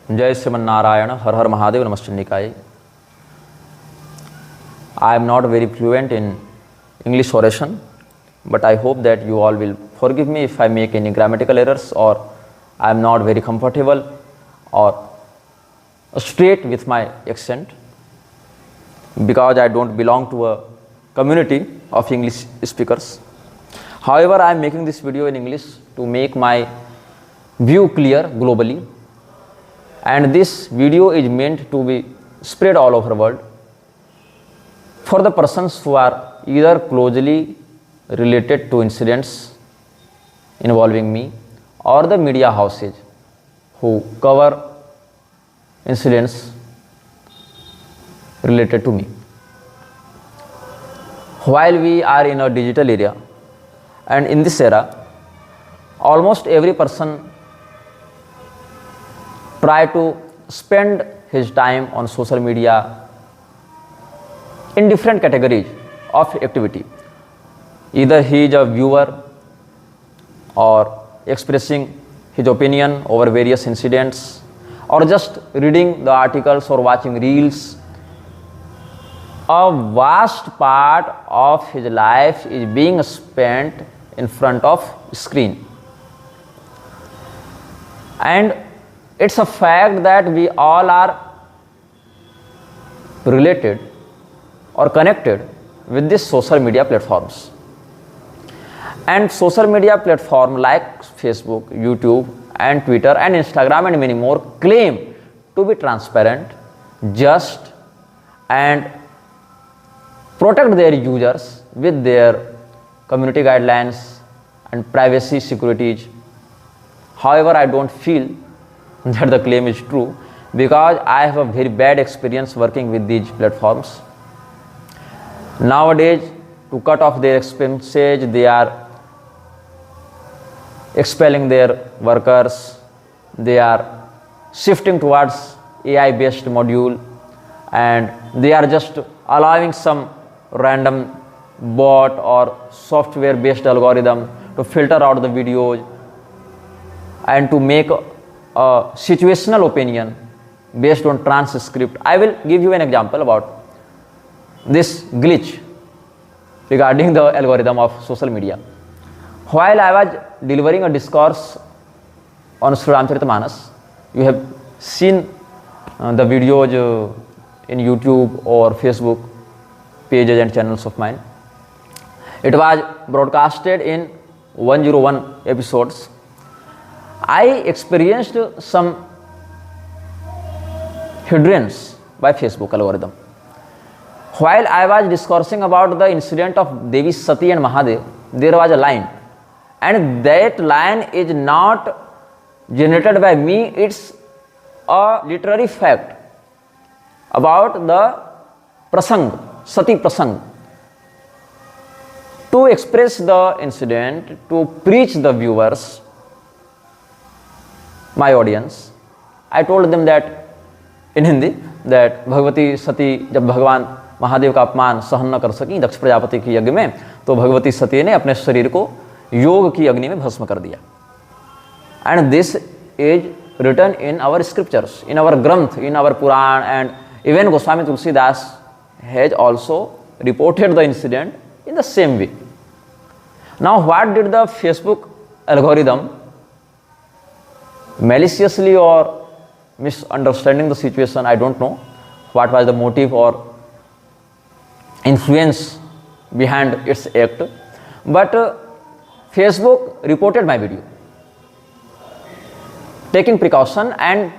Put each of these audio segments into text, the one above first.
Jai Sriman Har Har Mahadev, Namaste. I am not very fluent in English oration, but I hope that you all will forgive me if I make any grammatical errors or I am not very comfortable or straight with my accent, because I don't belong to a community of English speakers. However, I am making this video in English to make my view clear globally, and this video is meant to be spread all over the world for the persons who are either closely related to incidents involving me or the media houses who cover incidents related to me. While we are in a digital era, and in this era, almost every person try to spend his time on social media in different categories of activity. Either he is a viewer or expressing his opinion over various incidents, or just reading the articles or watching reels. A vast part of his life is being spent in front of screen. And it's a fact that we all are related or connected with these social media platforms. And social media platforms like Facebook, YouTube, and Twitter, and Instagram, and many more claim to be transparent, just, and protect their users with their community guidelines and privacy securities. However, I don't feel that the claim is true, because I have a very bad experience working with these platforms. Nowadays, to cut off their expenses, they are expelling their workers, they are shifting towards AI-based module, and they are just allowing some random bot or software-based algorithm to filter out the videos and to make a situational opinion based on transcript. I will give you an example about this glitch regarding the algorithm of social media. While I was delivering a discourse on Sri Ramcharitamanas, you have seen the videos in YouTube or Facebook pages and channels of mine. It was broadcasted in 101 episodes. I experienced some hindrance by Facebook algorithm. While I was discoursing about the incident of Devi Sati and Mahadev, there was a line, and that line is not generated by me, it's a literary fact about the prasang, Sati prasang. To express the incident, to preach the viewers, my audience, I told them that in Hindi, that Bhagwati सती जब भगवान महादेव का अपमान सहन न कर सकी दक्ष प्रजापति के यज्ञ में, तो भगवती सती ने अपने शरीर को योग की अग्नि में भस्म कर दिया. And this is written in our scriptures, in our Granth, in our Puran, and even Goswami Tulsidas has also reported the incident in the same way. Now, what did the Facebook algorithm, maliciously or misunderstanding the situation, I don't know what was the motive or influence behind its act, but Facebook reported my video, taking precaution, and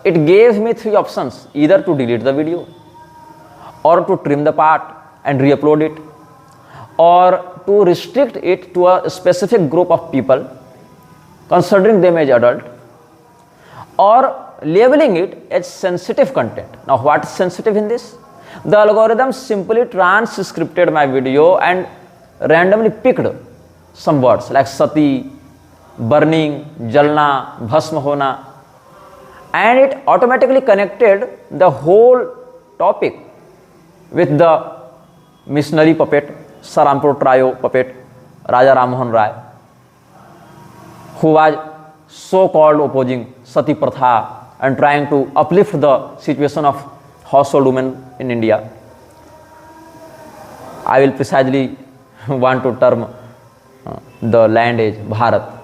it gave me 3 options: either to delete the video, or to trim the part and re-upload it, or to restrict it to a specific group of people, considering them as adult, or labeling it as sensitive content. Now, what is sensitive in this? The algorithm simply transcripted my video and randomly picked some words like sati, burning, jalna, bhasma hona, and it automatically connected the whole topic with the missionary puppet, Sarampur trio puppet, Raja Rammohan Rai, who was so-called opposing Sati Pratha and trying to uplift the situation of household women in India. I will precisely want to term the land as Bharat.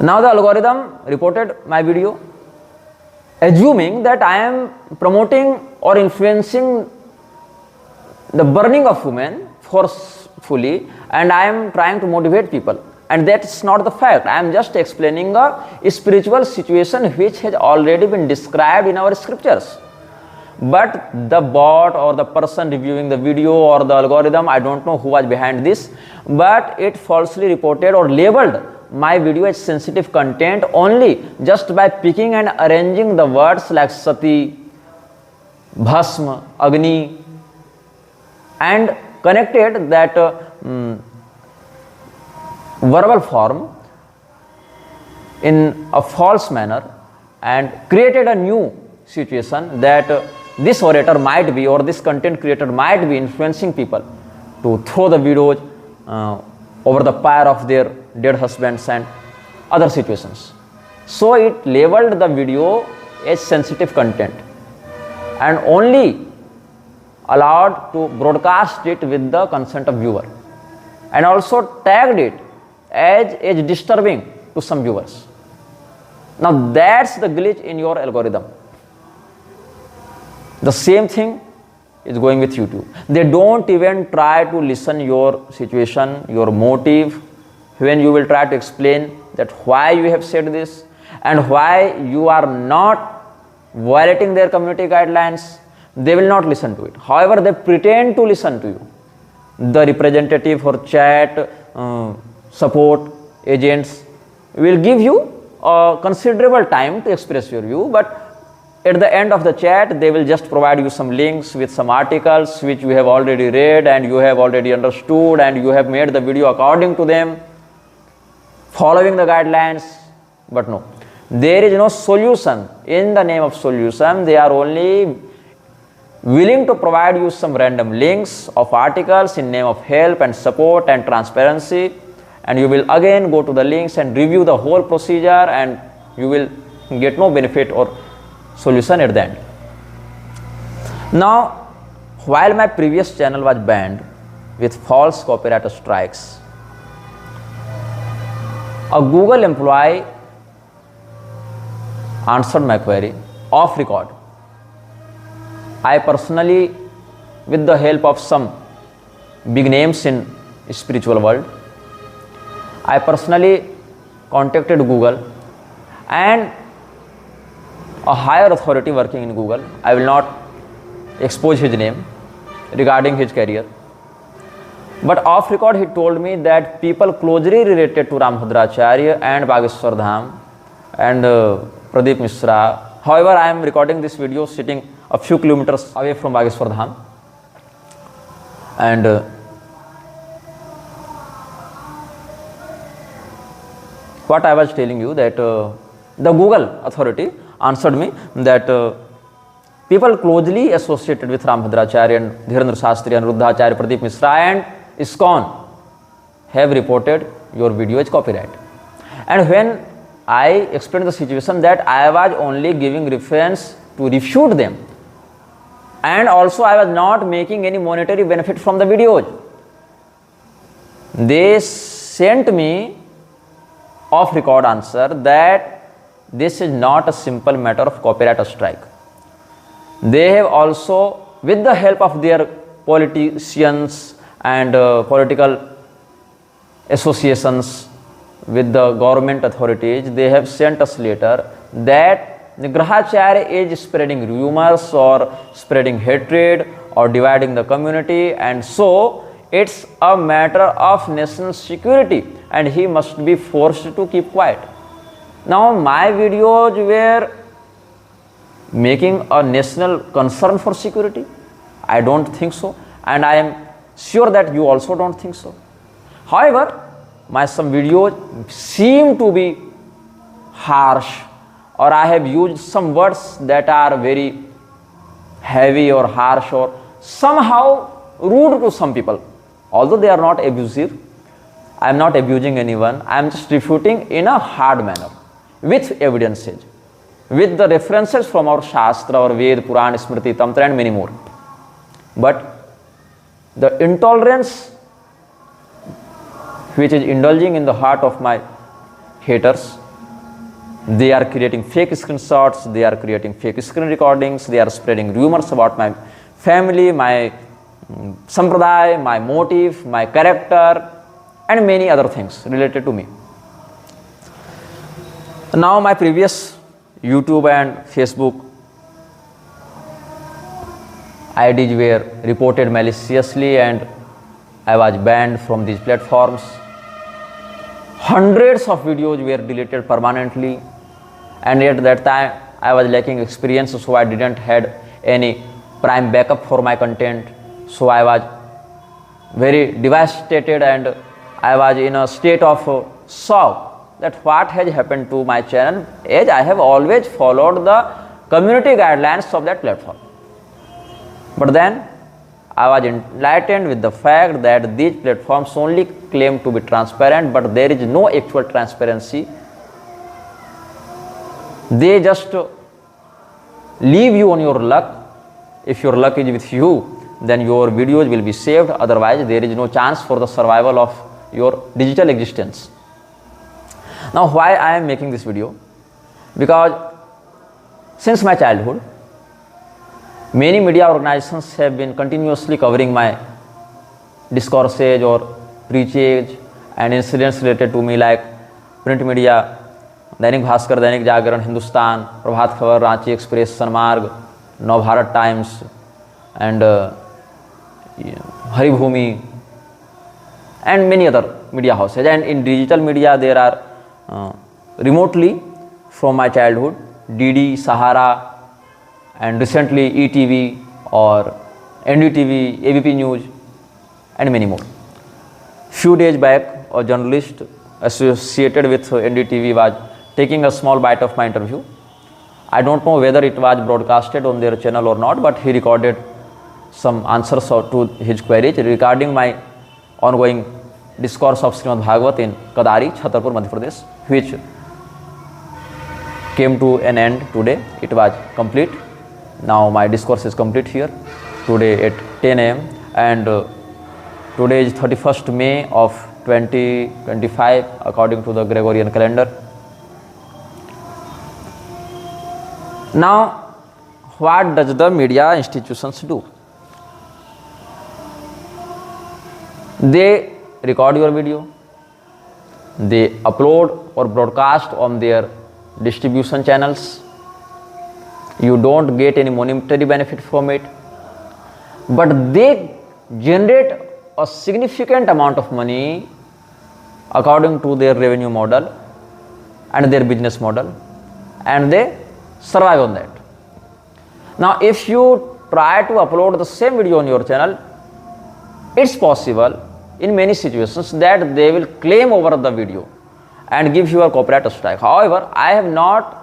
Now the algorithm reported my video, assuming that I am promoting or influencing the burning of women forcefully, and I am trying to motivate people. And that's not the fact. I am just explaining a spiritual situation which has already been described in our scriptures. But the bot or the person reviewing the video or the algorithm, I don't know who was behind this, but it falsely reported or labeled my video as sensitive content only just by picking and arranging the words like Sati, Bhasma, Agni, and connected that verbal form in a false manner and created a new situation that this orator might be, or this content creator might be influencing people to throw the videos over the pyre of their dead husbands and other situations. So it labeled the video as sensitive content and only allowed to broadcast it with the consent of viewer, and also tagged it as disturbing to some viewers. Now that's the glitch in your algorithm. The same thing is going with YouTube. They don't even try to listen your situation, your motive, when you will try to explain that why you have said this and why you are not violating their community guidelines. They will not listen to it. However, they pretend to listen to you. The representative for chat support agents will give you a considerable time to express your view, but at the end of the chat they will just provide you some links with some articles which you have already read and you have already understood, and you have made the video according to them, following the guidelines. But no, there is no solution. In the name of solution, they are only willing to provide you some random links of articles in name of help and support and transparency, and you will again go to the links and review the whole procedure, and you will get no benefit or solution at the end. Now, while my previous channel was banned with false copyright strikes, a Google employee answered my query off record. I personally, with the help of some big names in spiritual world, I personally contacted Google and a higher authority working in Google. I will not expose his name regarding his career. But off record he told me that people closely related to Nigrahacharya and Bageshwar Dham and Pradeep Mishra. However, I am recording this video sitting a few kilometers away from Bageshwar Dham, and what I was telling you that the Google authority answered me that people closely associated with Nigrahacharya and Dhirendra Shastri and Ruddhacharya, Pradeep Mishra and ISKCON have reported your video as copyright. And when I explained the situation that I was only giving reference to refute them, and also I was not making any monetary benefit from the videos, they sent me off record answer that this is not a simple matter of copyright strike. They have also, with the help of their politicians and political associations with the government authorities, they have sent us letter that Nigrahacharya is spreading rumors or spreading hatred or dividing the community, and so it's a matter of national security and he must be forced to keep quiet. Now my videos were making a national concern for security? I don't think so, and I am sure that you also don't think so. However, my some videos seem to be harsh, or I have used some words that are very heavy or harsh or somehow rude to some people. Although they are not abusive, I am not abusing anyone, I am just refuting in a hard manner. with evidences, with the references from our Shastra, our Ved, Puran, Smriti, Tantra and many more. But the intolerance which is indulging in the heart of my haters, they are creating fake screenshots, they are creating fake screen recordings, they are spreading rumors about my family, my sampradaya, my motive, my character and many other things related to me. Now my previous YouTube and Facebook IDs were reported maliciously and I was banned from these platforms. Hundreds of videos were deleted permanently, and at that time I was lacking experience, so I didn't had any prime backup for my content. So I was very devastated and I was in a state of shock that what has happened to my channel, as I have always followed the community guidelines of that platform. But then I was enlightened with the fact that these platforms only claim to be transparent, but there is no actual transparency. They just leave you on your luck. If your luck is with you, then your videos will be saved. Otherwise, there is no chance for the survival of your digital existence. Now, why I am making this video? Because since my childhood, many media organizations have been continuously covering my discourses or preachings and incidents related to me, like print media, Dainik Bhaskar, Dainik Jagran, Hindustan, Prabhat Khabar, Ranchi express, Sanmarg, नव Bharat times and Haribhumi and many other media houses. And in digital media there are remotely from my childhood DD, Sahara and recently ETV or NDTV, ABP News and many more. Few days back a journalist associated with NDTV was taking a small bite of my interview. I don't know whether it was broadcasted on their channel or not, but he recorded some answers to his queries regarding my ongoing discourse of Srimad Bhagavat in Kadari, Chhatarpur, Madhya Pradesh, which came to an end today. It was complete. Now my discourse is complete here today at 10 am and today is 31st May of 2025 according to the Gregorian calendar. Now, what does the media institutions do? They record your video, they upload or broadcast on their distribution channels. You don't get any monetary benefit from it, but they generate a significant amount of money according to their revenue model and their business model, and they survive on that. Now, if you try to upload the same video on your channel, it's possible in many situations that they will claim over the video and give you a copyright strike. However, I have not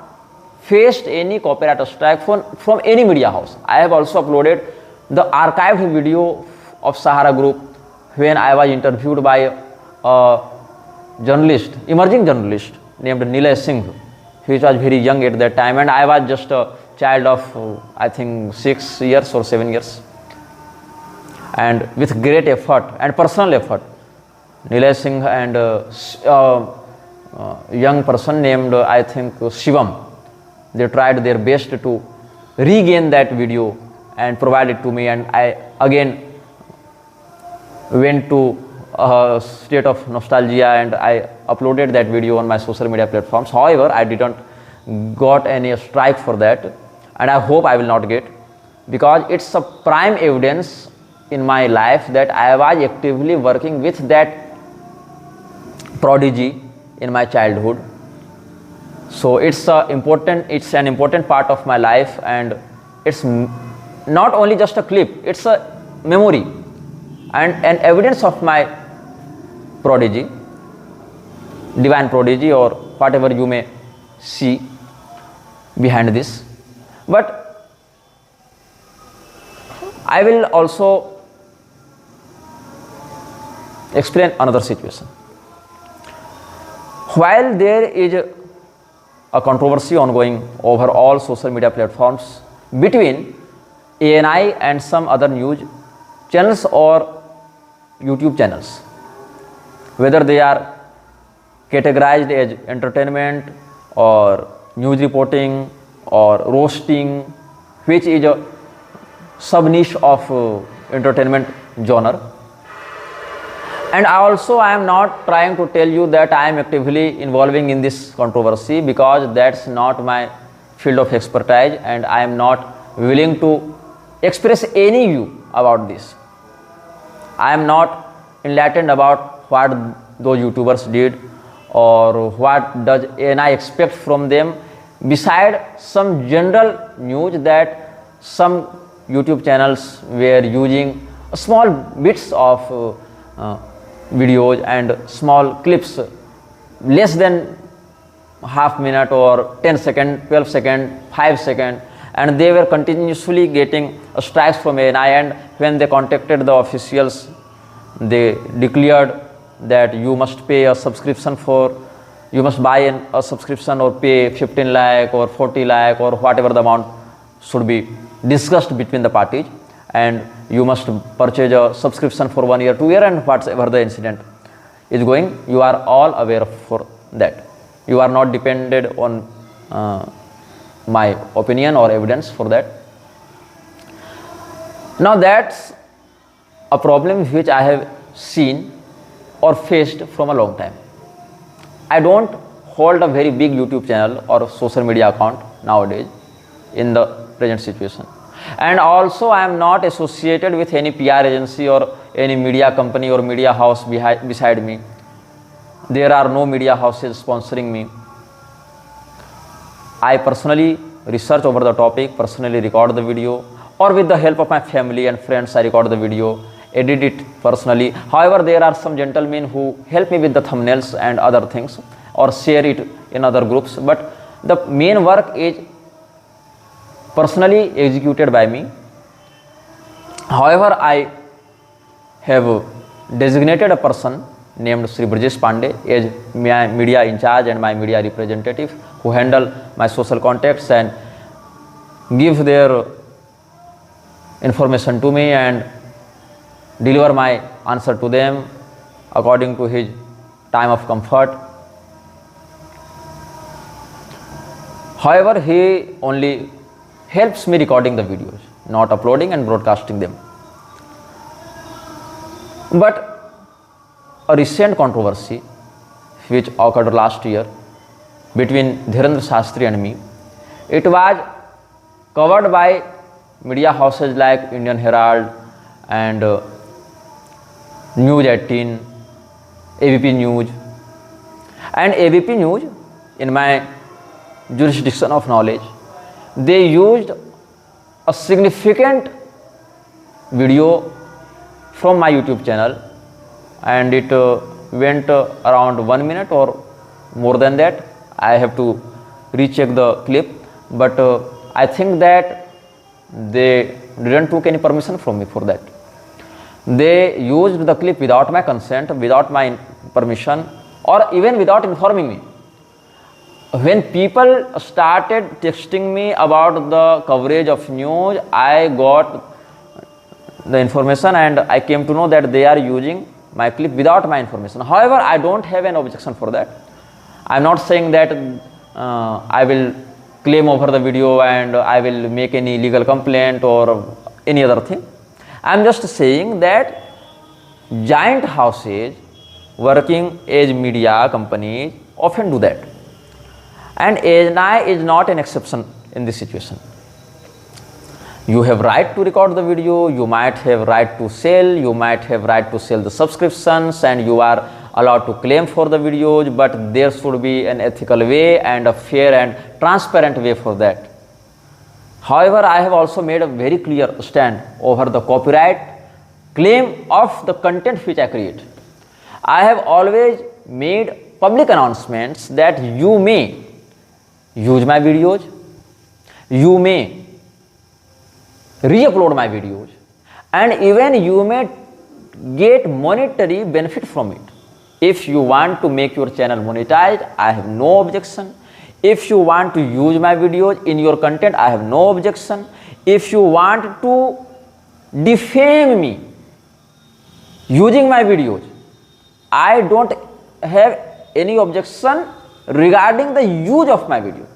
faced any copyright strike from any media house. I have also uploaded the archived video of Sahara Group when I was interviewed by a journalist, emerging journalist named Nilay Singh, which was very young at that time, and I was just a child of I think 6 years or 7 years. And with great effort and personal effort, Nilay Singh and a young person named I think Shivam, they tried their best to regain that video and provide it to me, and I again went to a state of nostalgia and I uploaded that video on my social media platforms. However, I didn't got any strike for that, and I hope I will not get, because it's a prime evidence in my life that I was actively working with that prodigy in my childhood. So it's an important part of my life, and it's not only just a clip, it's a memory and an evidence of my prodigy, divine prodigy, or whatever you may see behind this. But I will also explain another situation. While there is a controversy ongoing over all social media platforms between ANI and some other news channels or YouTube channels, whether they are categorized as entertainment or news reporting or roasting, which is a sub niche of entertainment genre. And I am not trying to tell you that I am actively involving in this controversy, because that's not my field of expertise, and I am not willing to express any view about this. I am not enlightened about what those YouTubers did or what does ANI expect from them, beside some general news that some YouTube channels were using small bits of videos and small clips, less than half minute or 10 second, 12 second, 5 second, and they were continuously getting strikes from ANI. And when they contacted the officials, they declared that you must pay a subscription you must buy a subscription or pay 15 lakh or 40 lakh or whatever the amount should be discussed between the parties, and you must purchase a subscription for 1 year, 2 year, and whatever the incident is going, you are all aware for that. You are not dependent on my opinion or evidence for that. Now that's a problem which I have seen or faced from a long time. I don't hold a very big YouTube channel or social media account nowadays in the present situation. And also I am not associated with any PR agency or any media company or media house beside me. There are no media houses sponsoring me. I personally research over the topic, personally record the video, or with the help of my family and friends I record the video, edit it personally. However, there are some gentlemen who help me with the thumbnails and other things, or share it in other groups, but the main work is personally executed by me. However, I have designated a person named Shri as my media in charge and my media representative, who handle my social contacts and give their information to me and deliver my answer to them according to his time of comfort. However, he only helps me recording the videos, not uploading and broadcasting them. But a recent controversy which occurred last year between Dhirendra Shastri and me, it was covered by media houses like Indian Herald and News 18, ABP News. And ABP News, in my jurisdiction of knowledge, they used a significant video from my YouTube channel, and it went around 1 minute or more than that. I have to recheck the clip, but I think that they didn't took any permission from me for that. They used the clip without my consent, without my permission, or even without informing me. When people started texting me about the coverage of news, I got the information and I came to know that they are using my clip without my information. However, I don't have an objection for that. I am not saying that I will claim over the video and I will make any legal complaint or any other thing. I am just saying that giant houses working as media companies often do that. And ANI is not an exception in this situation. You have right to record the video, you might have right to sell, you might have right to sell the subscriptions, and you are allowed to claim for the videos, but there should be an ethical way and a fair and transparent way for that. However, I have also made a very clear stand over the copyright claim of the content which I create. I have always made public announcements that you may use my videos, you may re-upload my videos, and even you may get monetary benefit from it. If you want to make your channel monetized, I have no objection. If you want to use my videos in your content, I have no objection. If you want to defame me using my videos, I don't have any objection regarding the use of my video.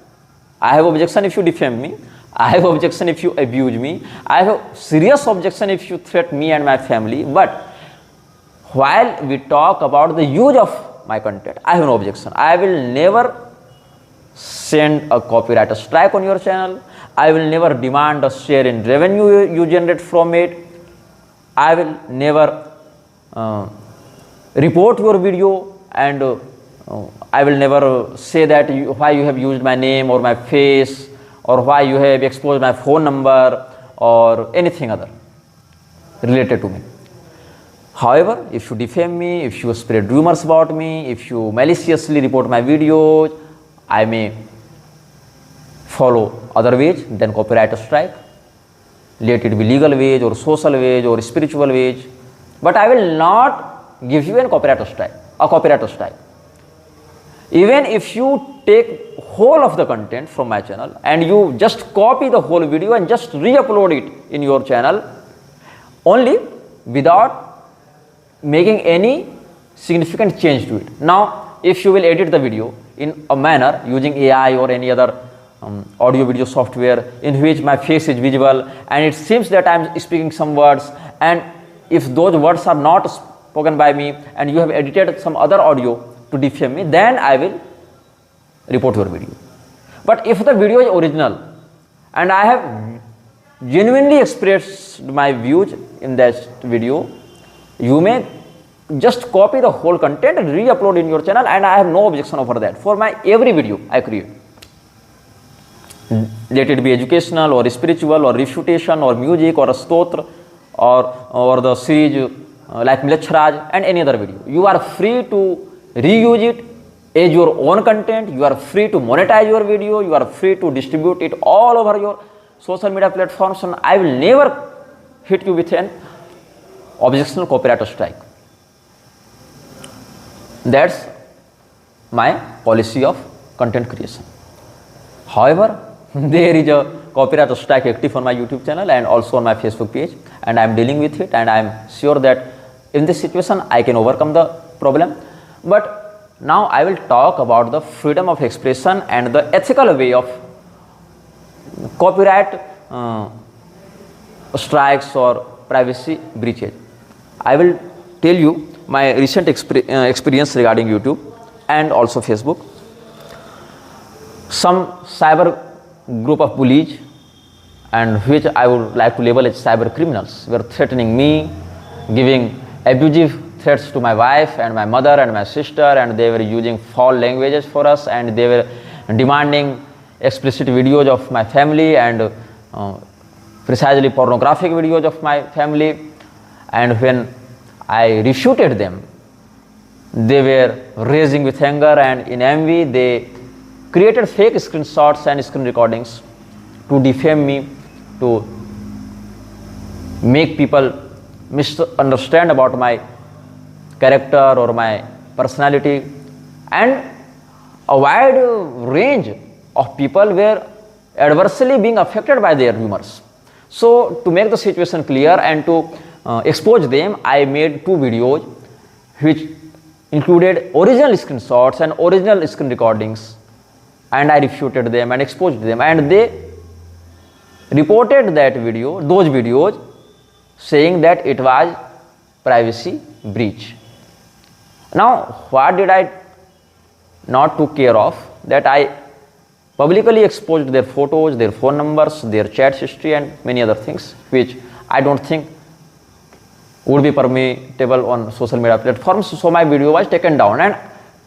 I have objection if you defame me. I have objection if you abuse me. I have serious objection if you threaten me and my family. But while we talk about the use of my content, I have no objection. I will never send a copyright strike on your channel. I will never demand a share in revenue you generate from it. I will never report your video, and I will never say that why you have used my name or my face, or why you have exposed my phone number or anything other related to me. However, if you defame me, if you spread rumors about me, if you maliciously report my videos, I may follow other ways than copyright strike. Let it be legal ways or social ways or spiritual ways, but I will not give you a copyright strike. Even if you take whole of the content from my channel and you just copy the whole video and just re-upload it in your channel only without making any significant change to it. Now, if you will edit the video in a manner using AI or any other audio video software in which my face is visible and it seems that I am speaking some words, and if those words are not spoken by me and you have edited some other audio to defame me, then I will report your video. But if the video is original and I have genuinely expressed my views in that video, you may just copy the whole content and re-upload in your channel, and I have no objection over that for my every video I create. Let it be educational or spiritual or refutation or music or a stotra or the series like Milachraj and any other video. You are free to reuse it as your own content. You are free to monetize your video. You are free to distribute it all over your social media platforms, and I will never hit you with an objectional copyright strike. That's my policy of content creation. However, there is a copyright strike active on my YouTube channel and also on my Facebook page, and I am dealing with it, and I am sure that in this situation I can overcome the problem. But now I will talk about the freedom of expression and the ethical way of copyright strikes or privacy breaches. I will tell you my recent experience regarding YouTube and also Facebook. Some cyber group of bullies, and which I would like to label as cyber criminals, were threatening me, giving abusive threats to my wife and my mother and my sister, and they were using foul languages for us, and they were demanding explicit videos of my family and precisely pornographic videos of my family. And when I refuted them, they were raging with anger, and in envy they created fake screenshots and screen recordings to defame me, to make people misunderstand about my character or my personality, and a wide range of people were adversely being affected by their rumors. So to make the situation clear and to expose them, I made 2 videos which included original screenshots and original screen recordings, and I refuted them and exposed them, and they reported that those videos, saying that it was privacy breach. Now, what did I not took care of? That I publicly exposed their photos, their phone numbers, their chat history, and many other things which I don't think would be permissible on social media platforms. So my video was taken down, and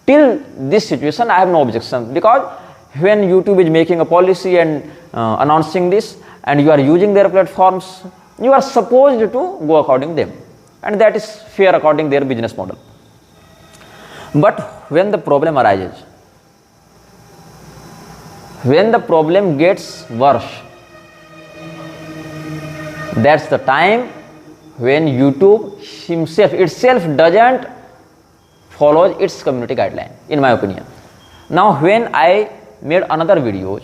till this situation I have no objection, because when YouTube is making a policy and announcing this, and you are using their platforms, you are supposed to go according to them, and that is fair according to their business model. But when the problem arises, when the problem gets worse, that's the time when YouTube itself doesn't follow its community guideline, in my opinion. Now, when I made another videos,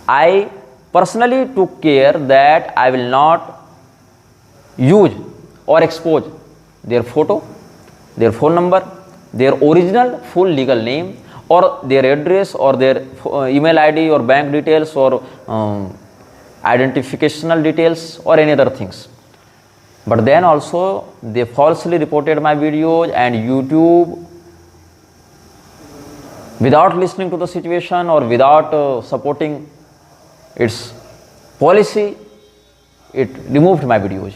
I personally took care that I will not use or expose their photo, their phone number, their original full legal name, or their address, or their email ID, or bank details, or identificational details, or any other things. But then also they falsely reported my videos, and YouTube, without listening to the situation or without supporting its policy, it removed my videos.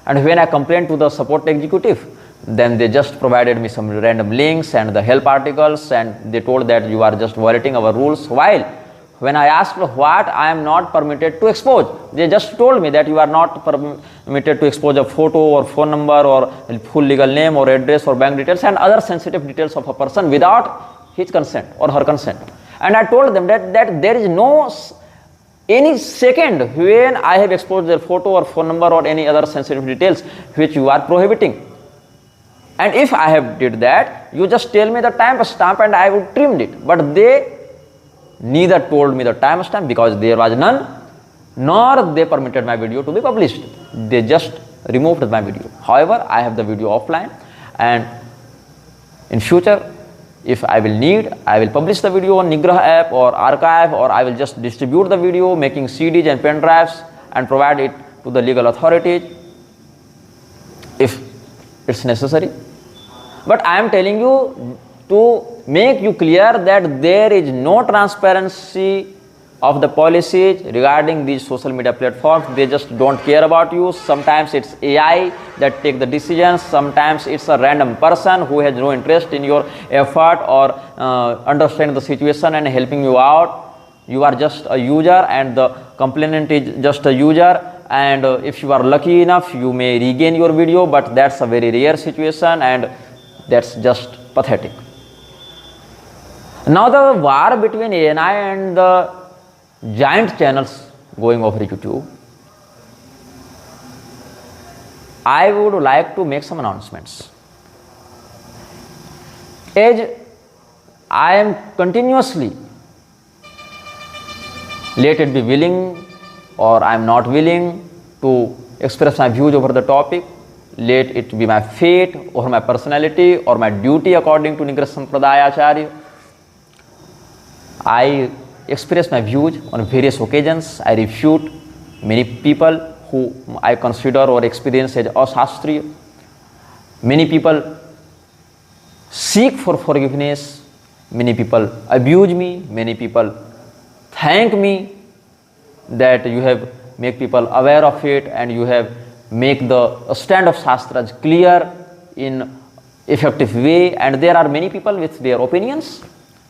And when I complained to the support executive, then they just provided me some random links and the help articles, and they told that you are just violating our rules. While when I asked what I am not permitted to expose, they just told me that you are not permitted to expose a photo or phone number or full legal name or address or bank details and other sensitive details of a person without his consent or her consent. And I told them that there is no any second when I have exposed their photo or phone number or any other sensitive details which you are prohibiting. And if I have did that, you just tell me the timestamp and I would trimmed it. But they neither told me the timestamp because there was none, nor they permitted my video to be published. They just removed my video. However, I have the video offline, and in future, if I will need, I will publish the video on Nigrah app or archive, or I will just distribute the video making CDs and pen drives and provide it to the legal authorities if it's necessary. But I am telling you to make you clear that there is no transparency of the policies regarding these social media platforms. They just don't care about you. Sometimes it's AI that take the decisions. Sometimes it's a random person who has no interest in your effort or understand the situation and helping you out. You are just a user and the complainant is just a user, and if you are lucky enough you may regain your video, but that's a very rare situation and that's just pathetic. Now the war between ANI and the giant channels going over YouTube, I would like to make some announcements. As I am continuously, let it be willing or I am not willing to express my views over the topic, let it be my fate or my personality or my duty according to Nigrahacharya, I express my views on various occasions. I refute many people who I consider or experience as asastriya. Many people seek for forgiveness. Many people abuse me. Many people thank me that you have make people aware of it and you have make the stand of Shastras clear in effective way. And there are many people with their opinions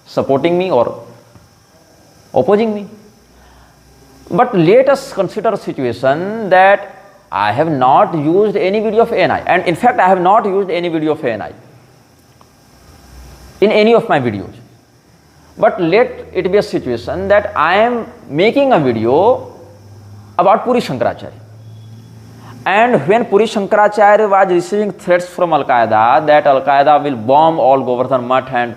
supporting me or opposing me. But let us consider a situation that I have not used any video of ANI, and in fact I have not used any video of ANI in any of my videos. But let it be a situation that I am making a video about Puri Shankaracharya, and when Puri Shankaracharya was receiving threats from Al-Qaeda that Al-Qaeda will bomb all Govardhan Mutt and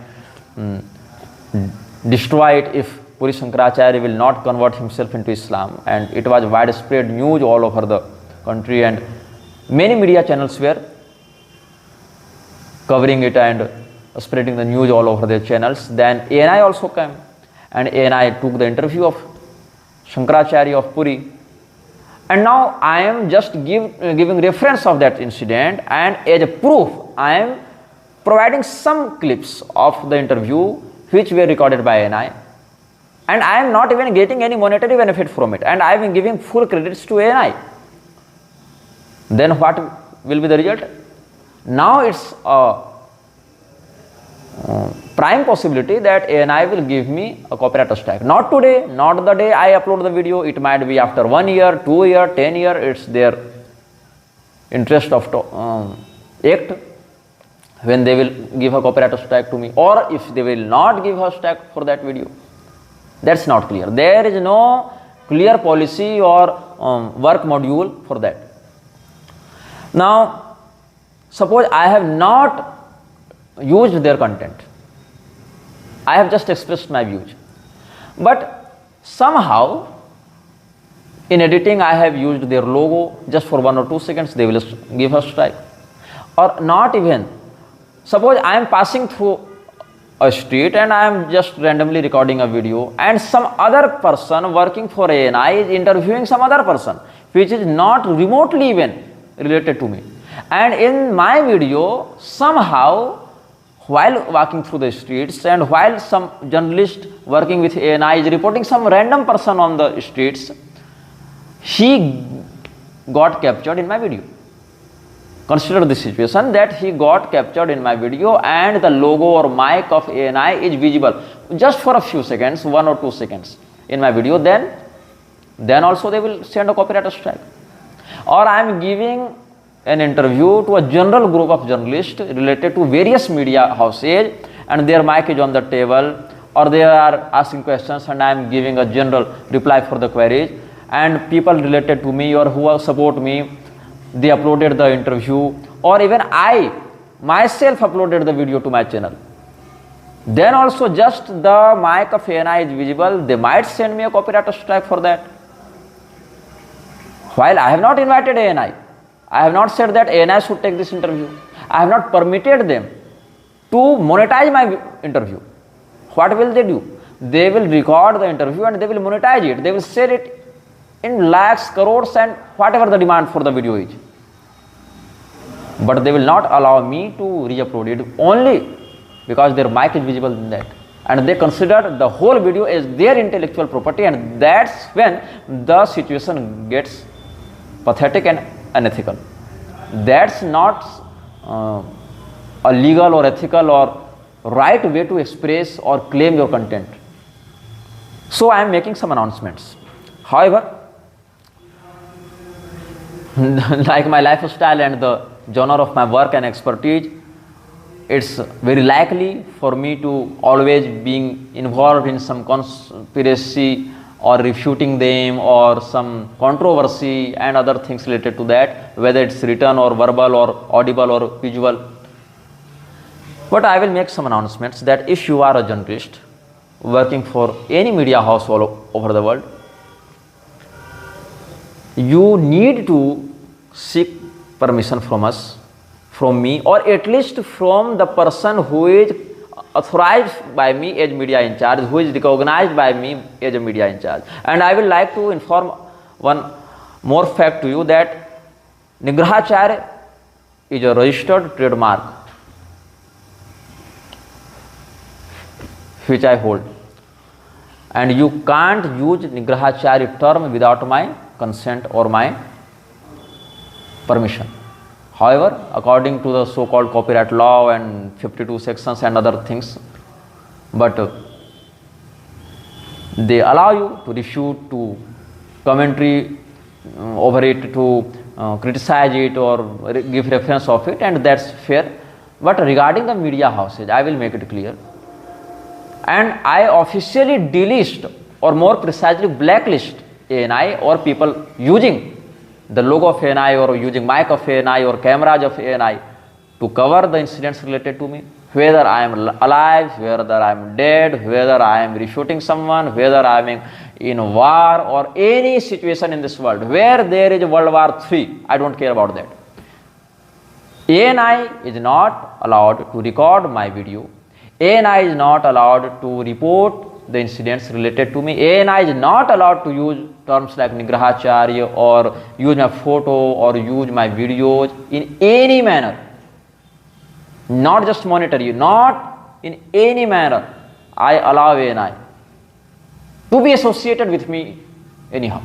destroy it if Puri Shankaracharya will not convert himself into Islam, and it was widespread news all over the country and many media channels were covering it and spreading the news all over their channels. Then ANI also came and ANI took the interview of Shankaracharya of Puri, and now I am just giving reference of that incident, and as a proof I am providing some clips of the interview which were recorded by ANI. And I am not even getting any monetary benefit from it, and I am giving full credits to ANI. Then what will be the result? Now it's a prime possibility that ANI will give me a copyright strike. Not today, not the day I upload the video. It might be after 1 year, 2 years, 10 years. It's their interest of act when they will give a copyright strike to me, or if they will not give a strike for that video. That's not clear. There is no clear policy or work module for that. Now, suppose I have not used their content I have just expressed my views. But somehow, in editing, I have used their logo just for 1 or 2 seconds, they will give a strike. Or not even. Suppose I am passing through a street and I am just randomly recording a video, and some other person working for ANI is interviewing some other person, which is not remotely even related to me. And in my video, somehow, while walking through the streets and while some journalist working with ANI is reporting some random person on the streets, he got captured in my video. Consider the situation that he got captured in my video and the logo or mic of ANI is visible just for a few seconds, 1 or 2 seconds in my video, then also they will send a copyright strike. Or I am giving an interview to a general group of journalists related to various media houses and their mic is on the table, or they are asking questions and I am giving a general reply for the queries, and people related to me or who support me, they uploaded the interview, or even I myself uploaded the video to my channel. Then also just the mic of ANI is visible, they might send me a copyright strike for that. While I have not invited ANI, I have not said that ANI should take this interview. I have not permitted them to monetize my interview. What will they do? They will record the interview and they will monetize it. They will sell it in lakhs, crores and whatever the demand for the video is. But they will not allow me to re-upload it only because their mic is visible in that. And they consider the whole video as their intellectual property, and that's when the situation gets pathetic and unethical. That's not a legal or ethical or right way to express or claim your content. So I am making some announcements. However, like my lifestyle and the genre of my work and expertise, it's very likely for me to always being involved in some conspiracy or refuting them or some controversy and other things related to that, whether it's written or verbal or audible or visual. But I will make some announcements that if you are a journalist working for any media house all over the world, you need to seek permission from us, from me, or at least from the person who is authorized by me as media in charge, who is recognized by me as a media in charge. And I will like to inform one more fact to you that Nigrahacharya is a registered trademark which I hold. And you can't use Nigrahacharya term without my consent or my permission. However, according to the so-called copyright law and 52 sections and other things, but they allow you to refute, to commentary over it, to criticize it or give reference of it, and that's fair. But regarding the media houses, I will make it clear. And I officially delist, or more precisely blacklist, ANI or people using the logo of ANI or using mic of ANI or cameras of ANI to cover the incidents related to me, whether I am alive, whether I am dead, whether I am refuting someone, whether I am in war or any situation in this world where there is a World War III, I don't care about that. ANI is not allowed to record my video. ANI is not allowed to report the incidents related to me. ANI is not allowed to use terms like Nigrahacharya or use my photo or use my videos in any manner. Not just monetary, not in any manner. I allow ANI to be associated with me anyhow.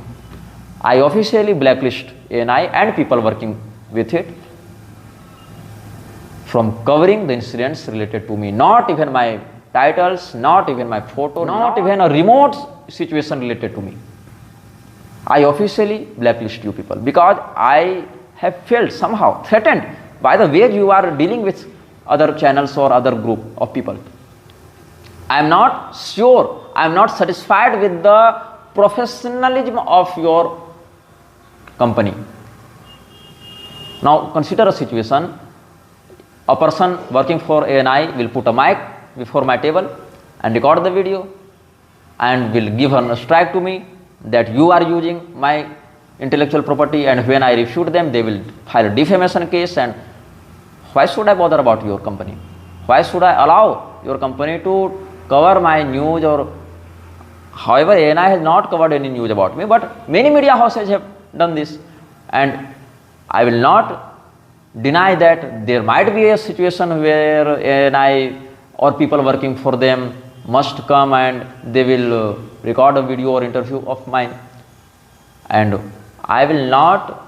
I officially blacklist ANI and people working with it from covering the incidents related to me. Not even my titles, not even my photo, not even a remote situation related to me. I officially blacklist you people because I have felt somehow threatened by the way you are dealing with other channels or other group of people. I am not sure, I am not satisfied with the professionalism of your company. Now consider a situation. A person working for ANI will put a mic before my table and record the video and will give a strike to me that you are using my intellectual property, and when I refute them, they will file a defamation case. And why should I bother about your company? Why should I allow your company to cover my news? Or however, ANI has not covered any news about me, but many media houses have done this, and I will not deny that there might be a situation where ANI or people working for them must come and they will record a video or interview of mine, and I will not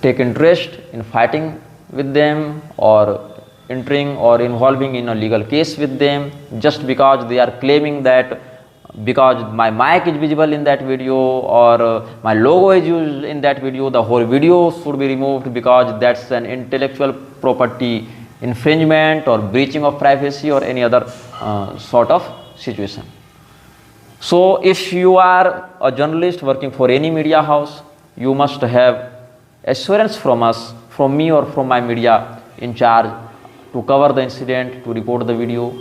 take interest in fighting with them or entering or involving in a legal case with them just because they are claiming that because my mic is visible in that video or my logo is used in that video, the whole video should be removed because that's an intellectual property infringement or breaching of privacy or any other sort of situation. So if you are a journalist working for any media house, you must have assurance from us, from me or from my media in charge to cover the incident, to report the video.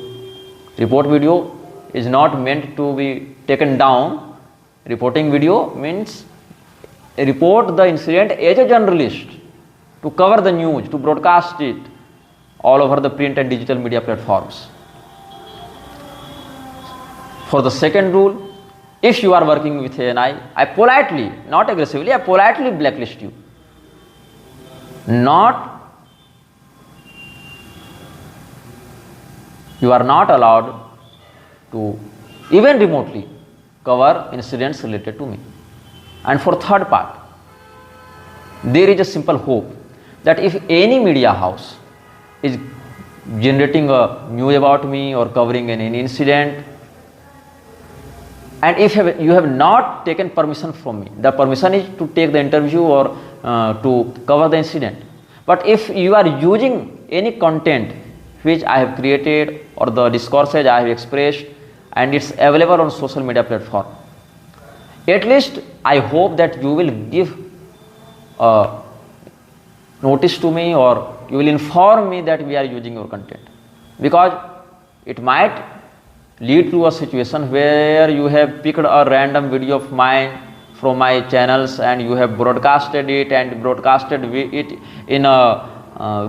Report video is not meant to be taken down. Reporting video means report the incident as a journalist, to cover the news, to broadcast it all over the print and digital media platforms. For the second rule, if you are working with ANI, I politely, not aggressively, I politely blacklist you. You are not allowed to even remotely cover incidents related to me. And for third part, there is a simple hope that if any media house is generating a news about me or covering any incident, and if you have not taken permission from me, the permission is to take the interview or to cover the incident. But if you are using any content which I have created or the discourses I have expressed and it's available on social media platform, at least I hope that you will give notice to me or you will inform me that we are using your content, because it might lead to a situation where you have picked a random video of mine from my channels and you have broadcasted it and broadcasted it in a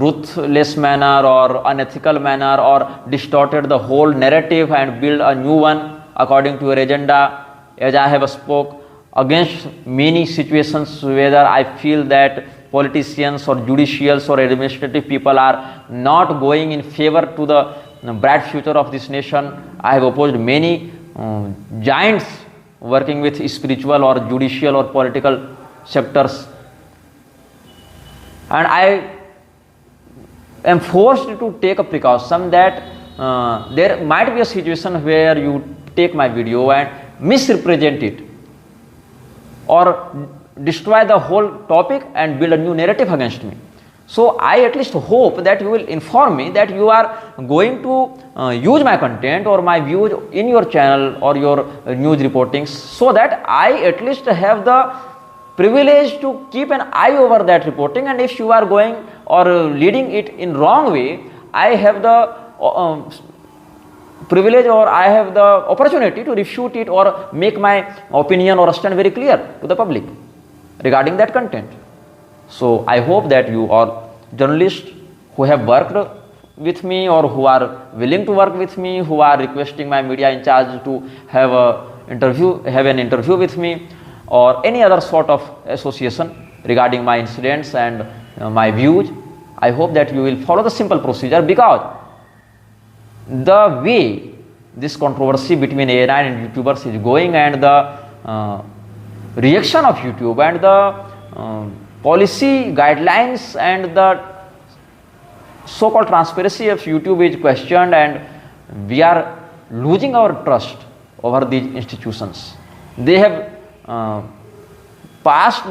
ruthless manner or unethical manner, or distorted the whole narrative and build a new one according to your agenda, as I have spoke against many situations whether I feel that politicians or judicials or administrative people are not going in favor to the bright future of this nation. I have opposed many giants working with spiritual or judicial or political sectors, and I am forced to take a precaution that there might be a situation where you take my video and misrepresent it or destroy the whole topic and build a new narrative against me. So I at least hope that you will inform me that you are going to use my content or my views in your channel or your news reportings, so that I at least have the privilege to keep an eye over that reporting, and if you are going or leading it in wrong way, I have the privilege or I have the opportunity to refute it or make my opinion or stand very clear to the public regarding that content. So I hope that you are journalists who have worked with me or who are willing to work with me, who are requesting my media in charge to have an interview with me or any other sort of association regarding my incidents and my views. I hope that you will follow the simple procedure, because the way this controversy between ANI and YouTubers is going, and the reaction of YouTube and the policy guidelines and the so-called transparency of YouTube is questioned, and we are losing our trust over these institutions. They have crossed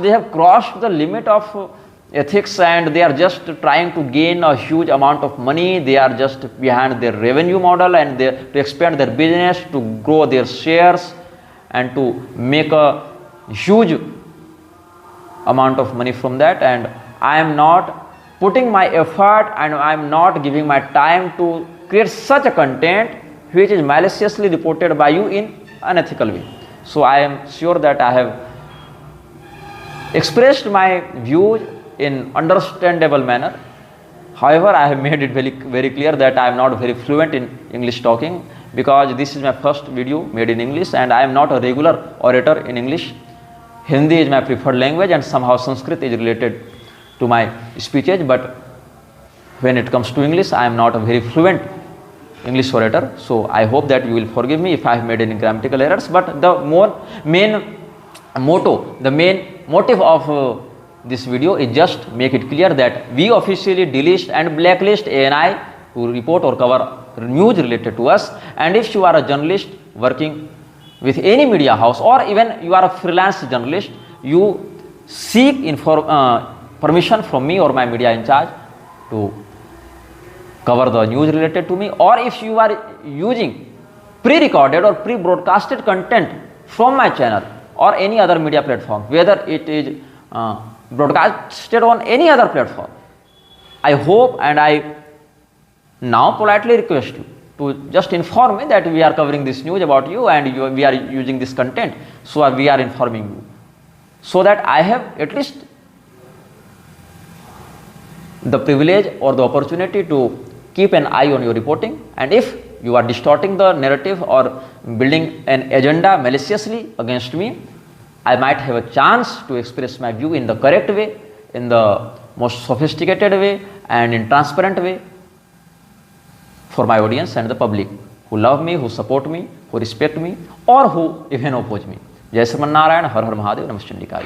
the limit of ethics, and they are just trying to gain a huge amount of money. They are just behind their revenue model and to expand their business, to grow their shares and to make a huge amount of money from that. And I am not putting my effort and I am not giving my time to create such a content which is maliciously reported by you in unethical way. So I am sure that I have expressed my views in understandable manner. However, I have made it very clear that I am not very fluent in English talking, because this is my first video made in English and I am not a regular orator in English. Hindi is my preferred language and somehow Sanskrit is related to my speeches, but when it comes to English, I am not a very fluent English orator. So I hope that you will forgive me if I have made any grammatical errors, but the main motive of this video is just make it clear that we officially delist and blacklist ANI to report or cover news related to us. And if you are a journalist working with any media house, or even you are a freelance journalist, you seek permission from me or my media in charge to cover the news related to me. Or if you are using pre-recorded or pre-broadcasted content from my channel or any other media platform, whether it is broadcasted on any other platform, I hope and I now politely request you to just inform me that we are covering this news about you and we are using this content, so we are informing you, so that I have at least the privilege or the opportunity to keep an eye on your reporting. And if you are distorting the narrative or building an agenda maliciously against me, I might have a chance to express my view in the correct way, in the most sophisticated way and in transparent way for my audience and the public who love me, who support me, who respect me, or who even oppose me. Jai Sriman Narayan, Har Har Mahadev, Namaste Chandika.